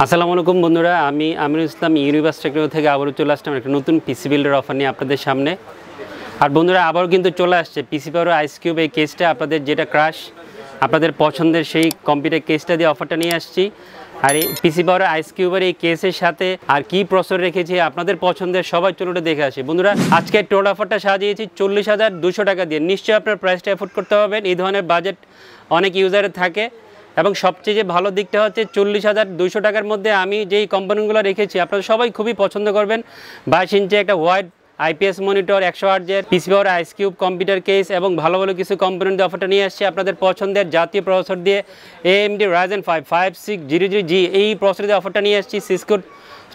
আসসালামু আলাইকুম বন্ধুরা, আমি আমিনুল ইসলাম ইউনিভার্স টেকনোলজি থেকে আবারও চলে আসলাম একটা নতুন পিসি বিল্ডার অফার নিয়ে আপনাদের সামনে। আর বন্ধুরা আবারও কিন্তু চলে আসছে পিসি পাওয়ার আইস কিউব এই কেসটা, আপনাদের যেটা ক্রাশ আপনাদের পছন্দের সেই কম্পিউটার কেসটা দিয়ে অফারটা নিয়ে আসছি। আর এই পিসি পাওয়ার আইস কিউবের এই কেসের সাথে আর কি প্রসেসর রেখেছি আপনাদের পছন্দের সবাই চলুন দেখে আসি। বন্ধুরা আজকে টোটাল অফারটা সাজিয়েছি 40,200 টাকা দিয়ে। নিশ্চয়ই আপনার প্রাইসটা অ্যাফোর্ড করতে পারবেন, এই ধরনের বাজেট অনেক ইউজারের থাকে। এবং সবচেয়ে যে ভালো দিকটা হচ্ছে 40,200 টাকার মধ্যে আমি যেই কোম্পানিগুলো রেখেছি আপনারা সবাই খুবই পছন্দ করবেন। 22 ইঞ্চি একটা হোয়াইট আইপিএস মনিটর, 100 হার্জের পিসি পাওয়ার আইস কিউব কম্পিউটার কেস এবং ভালো ভালো কিছু কম্পোনেন্ট অফারটা নিয়ে আসছে আপনাদের পছন্দের জাতীয় প্রসেসর দিয়ে। AMD Ryzen 5 5600G এই প্রসেসর দিয়ে অফারটা নিয়ে আসছি। সিসকোর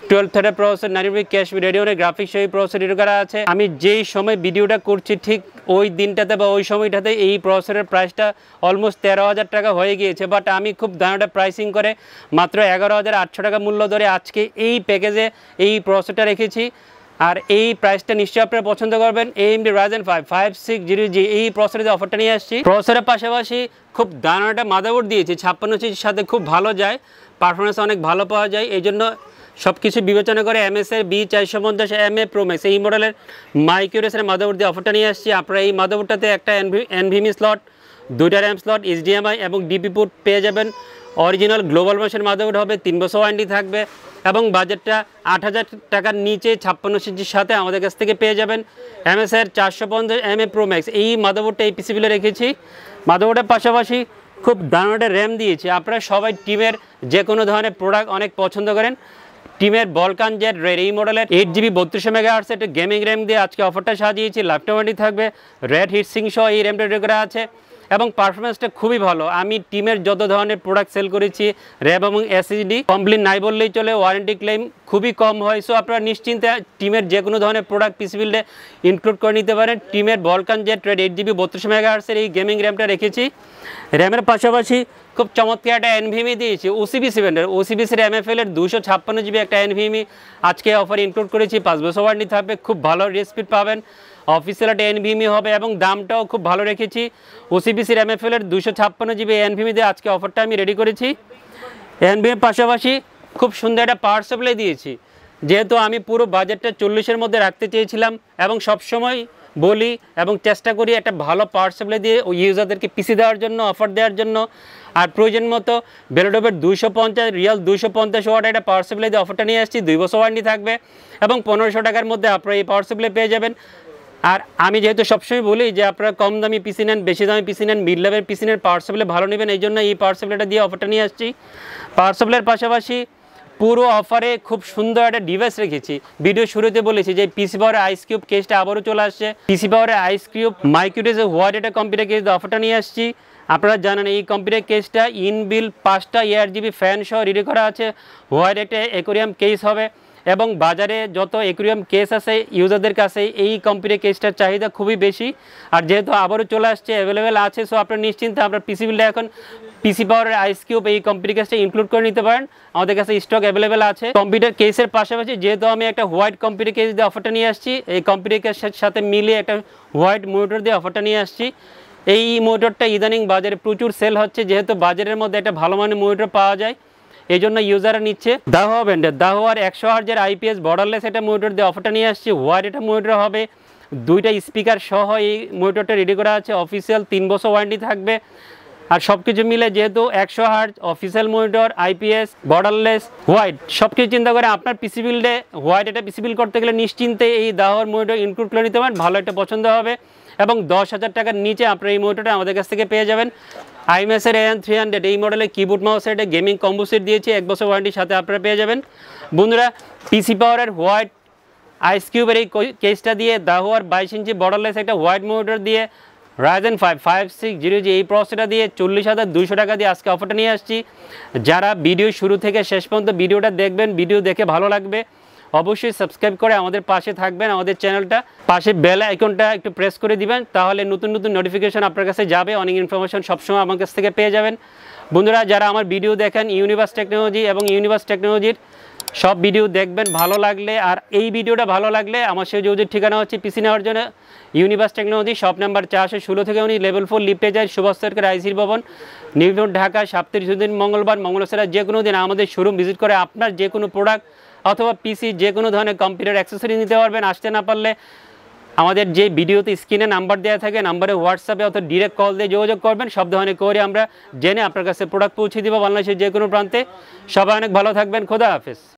12 থ্রেডের প্রসেসর, 9 ক্যাশ রেডিওনের গ্রাফিক্স এই প্রসেসর রেডি করা আছে। আমি যেই সময় ভিডিওটা করছি ঠিক ওই দিনটাতে বা ওই সময়টাতে এই প্রসেসরের প্রাইসটা অলমোস্ট 13,000 টাকা হয়ে গিয়েছে, বাট আমি খুব দামটা প্রাইসিং করে মাত্র 11,800 টাকা মূল্য ধরে আজকে এই প্যাকেজে এই প্রসেসরটা রেখেছি। আর এই প্রাইসটা নিশ্চয়ই আপনারা পছন্দ করবেন। AMD Ryzen 5 5600G এই প্রসেসরের অফারটা নিয়ে আসছি। প্রসেসরের পাশাপাশি খুব দারুণ একটা মাদারবোর্ড দিয়েছি, 56 ইঞ্চির সাথে খুব ভালো যায়, পারফরমেন্স অনেক ভালো পাওয়া যায়। এই জন্য সব কিছু বিবেচনা করে MSI B450MA Pro Max এই মডেলের মাইক্রোরেসের মাদারবোর্ড দিয়ে অফারটা নিয়ে আসছি। আপনারা এই মাদারবোর্ডটাতে একটা NVMe স্লট, 2টা RAM স্লট, HDMI এবং DP পোর্ট পেয়ে যাবেন। অরিজিনাল গ্লোবাল ভার্সন মাদারবোর্ড হবে, 3 বছর ওয়ারেন্টি থাকবে এবং বাজেটটা 8,000 টাকার নিচে 56 ইঞ্চির সাথে আমাদের কাছ থেকে পেয়ে যাবেন। MSI 450MA Pro Max এই মাদারবোর্ডটা এই পিসিবিলে রেখেছি। মাদারবোর্ডের পাশাপাশি খুব দারুণ একটা র্যাম দিয়েছি। আপনারা সবাই টিমের যে কোনো ধরনের প্রোডাক্ট অনেক পছন্দ করেন। টিমের বলকান জেট রেড এই মডেলের 8GB 3200 মেগাহার্টজ একটা গেমিং র্যাম দিয়ে আজকে অফারটা সাজিয়েছি। লাইফটাইম ওয়ারেন্টি থাকবে, রেড হিটসিং সহ এই র্যামটা রেডি করা আছে এবং পারফরমেন্সটা খুবই ভালো। আমি টিমের যত ধরনের প্রোডাক্ট সেল করেছি র্যাম এবং SSD কমপ্লিট নাই বললেই চলে, ওয়ারেন্টি ক্লেম খুবই কম হয়। সো আপনারা নিশ্চিন্তে টিমের যে কোনো ধরনের প্রোডাক্ট পিসি বিল্ডে ইনক্লুড করে নিতে পারেন। টিমের বলকান জেট রেড 8GB 3200 মেগাহার্টজের এই গেমিং র্যামটা রেখেছি। র্যামের পাশাপাশি খুব চমৎকার একটা NVMe দিয়েছি, OCB 7 OCB MFL এর 256GB একটা NVMe আজকে অফার ইনক্লুড করেছি। 5 বছর ওয়ারেন্টি থাকবে, খুব ভালো রিস্পিড পাবেন। অফিসিয়াল একটা NVMe হবে এবং দামটাও খুব ভালো রেখেছি। OCB MFL এর 256GB NVMe দিয়ে আজকে অফারটা আমি রেডি করেছি। NVMe পাশাপাশি খুব সুন্দর একটা পাওয়ার সাপ্লাই দিয়েছি, যেহেতু আমি পুরো বাজেটটা 40-এর মধ্যে রাখতে চেয়েছিলাম এবং সবসময় বলি এবং চেষ্টা করি একটা ভালো পাওয়ার সাপ্লাই দিয়ে ওই ইউজারদেরকে পিসি দেওয়ার জন্য, অফার দেওয়ার জন্য। আর প্রয়োজন মতো বেলোডোভের 250 রিয়াল 250 ওয়াট একটা পাওয়ার সাপ্লাই দিয়ে অফারটা নিয়ে আসছি। 2 বছর ওয়ারেন্টি থাকবে এবং 1500 টাকার মধ্যে আপনারা এই পাওয়ার সাপ্লাই পেয়ে যাবেন। আর আমি যেহেতু সবসময় বলি যে আপনারা কম দামি পিসি নেন, বেশি দামি পিসি নেন, মিড লেভেল পিসি নেন, পাওয়ার সাপ্লাই ভালো নেবেন, এই জন্য এই পাওয়ার সাপ্লাইটা দিয়ে অফারটা নিয়ে আসছি। পাওয়ার সাপ্লাইয়ের পাশাপাশি পুরো অফারে খুব সুন্দর একটা ডিভাইস রেখেছি। ভিডিও শুরুতে বলেছি যে পিসি পাওয়ারের আইস কিউব কেসটা আবারও চলে আসছে। পিসি পাওয়ারের আইস কিউব মাইক্রোরেসের হোয়াইট একটা কম্পিউটার কেস অফারটা নিয়ে আসছি। আপনারা জানেন এই কম্পিউটার কেসটা ইনবিল 5টা 8GB ফ্যান সহ রেডি করা আছে। হোয়াইট একটা অ্যাকোয়ারিয়াম কেস হবে এবং বাজারে যত অ্যাকোয়ারিয়াম কেস আছে ইউজারদের কাছে এই কম্পিউটার কেসটার চাহিদা খুবই বেশি। আর যেহেতু আবারও চলে আসছে, অ্যাভেলেবেল আছে, সো আপনারা নিশ্চিন্তে আপনার পিসি বিল্ডে এখন পিসি পাওয়ারের আইস কিউব এই কম্পিউটার কেসটা ইনক্লুড করে নিতে পারেন। আমাদের কাছে স্টক অ্যাভেলেবেল আছে। কম্পিউটার কেসের পাশাপাশি যেহেতু আমি একটা হোয়াইট কম্পিউটার কেস দিয়ে অফারটা নিয়ে আসছি, এই কম্পিউটার কেসের সাথে মিলিয়ে একটা হোয়াইট মনিটর দিয়ে অফারটা নিয়ে আসছি। এই মনিটরটা ইদানিং বাজারে প্রচুর সেল হচ্ছে, যেহেতু বাজারের মধ্যে একটা ভালো মানের মনিটর পাওয়া যায় এই জন্য ইউজাররা নিচ্ছে। দাহোয়া ব্র্যান্ডের দাহোয়ার 100 হার্জের IPS বর্ডারলেস একটা মনিটর দিয়ে অফারটা নিয়ে আসছি। হোয়াইট একটা মনিটর হবে, 2টা স্পিকার সহ এই মনিটরটা রেডি করা আছে। অফিসিয়াল 3 বছর ওয়ারেন্টি থাকবে। আর সব কিছু মিলে যেহেতু 100 hertz official monitor, IPS borderless, white সব কিছু চিন্তা করে আপনার পিসি বিল্ডে হোয়াইট একটা পিসি বিল্ড করতে গেলে নিশ্চিন্তে এই দাহোয়ার মনিটর ইনক্লুড করে নিতে পারেন, ভালো একটা পছন্দ হবে। এবং 10,000 টাকার নিচে আপনার এই মনিটরটা আমাদের কাছ থেকে পেয়ে যাবেন। IMS-এর AN300 এই মডেলের কিবোর্ড মাউসের একটা গেমিং কম্বো সেট দিয়েছি, 1 বছর ওয়ারেন্টির সাথে আপনারা পেয়ে যাবেন। বন্ধুরা পিসি পাওয়ারের হোয়াইট আইস কিউবের এই কেসটা দিয়ে দাহোয়ার 22 ইঞ্চি বর্ডারলেস একটা হোয়াইট মনিটর দিয়ে Ryzen 5 5600G এই প্রসেসরটা দিয়ে 40,200 টাকা দিয়ে আজকে অফারটা নিয়ে আসছি। যারা ভিডিও শুরু থেকে শেষ পর্যন্ত ভিডিওটা দেখবেন, ভিডিও দেখে ভালো লাগবে, অবশ্যই সাবস্ক্রাইব করে আমাদের পাশে থাকবেন। আমাদের চ্যানেলটা পাশে বেল আইকনটা একটু প্রেস করে দিবেন, তাহলে নতুন নতুন নোটিফিকেশন আপনার কাছে যাবে, অনেক ইনফরমেশন সবসময় আমার কাছ থেকে পেয়ে যাবেন। বন্ধুরা যারা আমার ভিডিও দেখেন ইউনিভার্স টেকনোলজি এবং ইউনিভার্স টেকনোলজির সব ভিডিও দেখবেন, ভালো লাগলে। আর এই ভিডিওটা ভালো লাগলে আমার সাথে যোগাযোগ ঠিকানা হচ্ছে পিসি নেওয়ার জন্য ইউনিভার্স টেকনোলজি, শপ নাম্বার 416 থেকে উনি লেভেল 4 লিফটে যায়, সুভাষ সরকার আইসির ভবন, নিউ রোড, ঢাকা। সপ্তাহে দিন মঙ্গলবার, ছাড়া যে কোনো দিন আমাদের শোরুম ভিজিট করে আপনার যে কোনো প্রোডাক্ট অথবা পিসি যে কোনো ধরনের কম্পিউটার অ্যাক্সেসরি নিতে পারবেন। আসতে না পারলে আমাদের যে ভিডিওতে স্ক্রিনে নাম্বার দেওয়া থাকে, নাম্বারে হোয়াটসঅ্যাপে অথবা ডিরেক্ট কল দিয়ে যোগাযোগ করবেন। সব ধরনের করে আমরা জেনে আপনার কাছে প্রোডাক্ট পৌঁছে দিব বাংলাদেশের যে কোনো প্রান্তে। সবাই অনেক ভালো থাকবেন, খোদা হাফেজ।